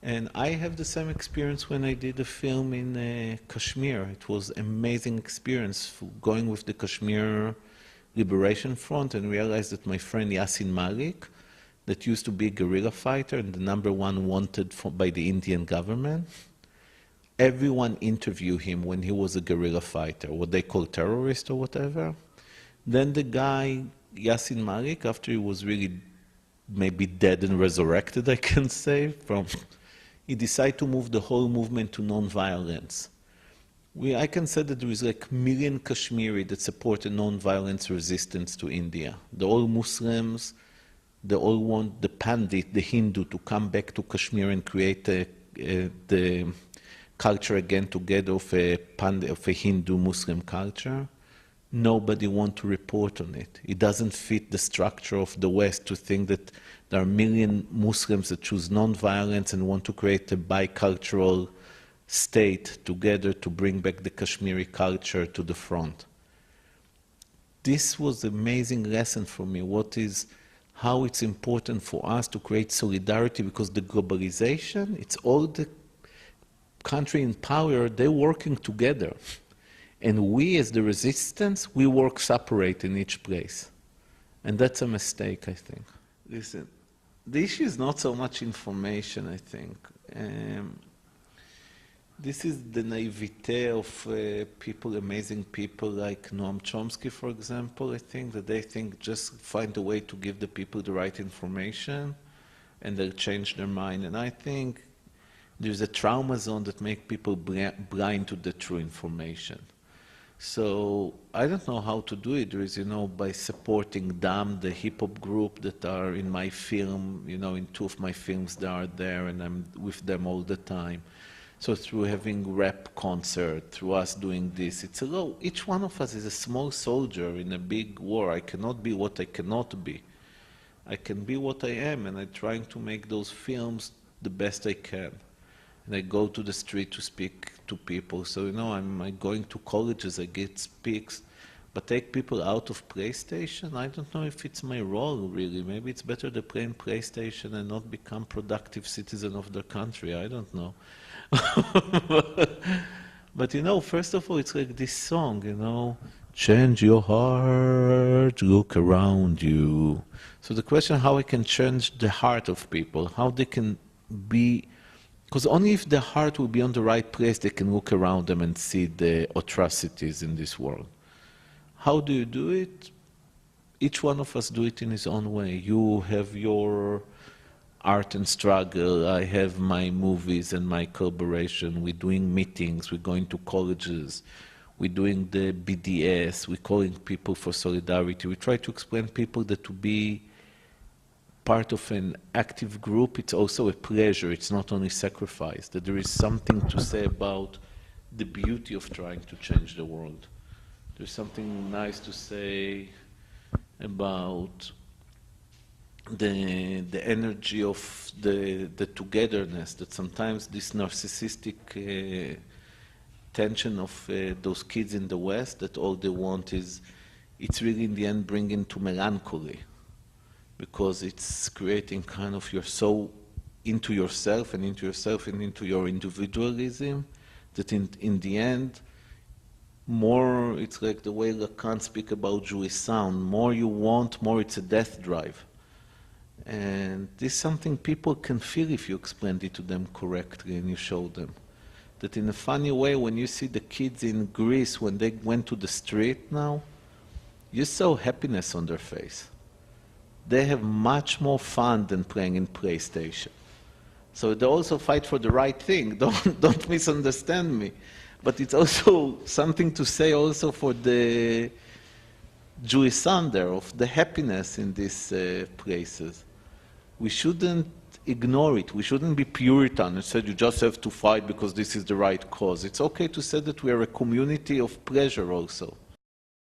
And I have the same experience when I did a film in Kashmir. It was an amazing experience going with the Kashmir Liberation Front and realized that my friend Yasin Malik, that used to be a guerrilla fighter and the #1 wanted by the Indian government, everyone interviewed him when he was a guerrilla fighter, what they call terrorist or whatever. Then the guy, Yasin Malik, after he was really maybe dead and resurrected, I can say, he decided to move the whole movement to non-violence. I can say that there is like a million Kashmiri that support a non-violence resistance to India. They're all Muslims, they all want the Pandit, the Hindu, to come back to Kashmir and create the culture again together of a Hindu-Muslim culture. Nobody wants to report on it. It doesn't fit the structure of the West to think that there are a million Muslims that choose non-violence and want to create a bicultural state together to bring back the Kashmiri culture to the front. This was an amazing lesson for me, how it's important for us to create solidarity, because the globalization, it's all the country in power, they're working together. And we, as the resistance, we work separate in each place. And that's a mistake, I think. Listen, the issue is not so much information, I think. This is the naivete of people, amazing people like Noam Chomsky, for example, I think, that they think just find a way to give the people the right information and they'll change their mind. And I think there's a trauma zone that makes people blind to the true information. So I don't know how to do it. There is, by supporting DAM, the hip-hop group that are in my film, in 2 of my films they are there and I'm with them all the time. So through having rap concert, through us doing this, each one of us is a small soldier in a big war. I cannot be what I cannot be. I can be what I am, and I'm trying to make those films the best I can. And I go to the street to speak to people. So, I'm going to colleges, I get speaks, but take people out of PlayStation, I don't know if it's my role, really. Maybe it's better to play in PlayStation and not become productive citizen of the country, I don't know. But, first of all, it's like this song, change your heart, look around you. So the question, how I can change the heart of people, how they can be, because only if the heart will be on the right place, they can look around them and see the atrocities in this world. How do you do it? Each one of us do it in his own way. You have your art and struggle, I have my movies and my collaboration, we're doing meetings, we're going to colleges, we're doing the BDS, we're calling people for solidarity. We try to explain to people that to be part of an active group, it's also a pleasure, it's not only sacrifice, that there is something to say about the beauty of trying to change the world. There's something nice to say about the energy of the togetherness, that sometimes this narcissistic tension of those kids in the West, that all they want is, it's really in the end bringing to melancholy, because it's creating kind of you're so into yourself and into your individualism, that in the end, more, it's like the way Lacan speak about Jewish sound, more you want, more it's a death drive. And this is something people can feel if you explain it to them correctly and you show them. That in a funny way, when you see the kids in Greece, when they went to the street now, you saw happiness on their face. They have much more fun than playing in PlayStation. So they also fight for the right thing, don't misunderstand me. But it's also something to say also for the Jewish sound there, of the happiness in these places. We shouldn't ignore it. We shouldn't be Puritan and say you just have to fight because this is the right cause. It's okay to say that we are a community of pleasure also.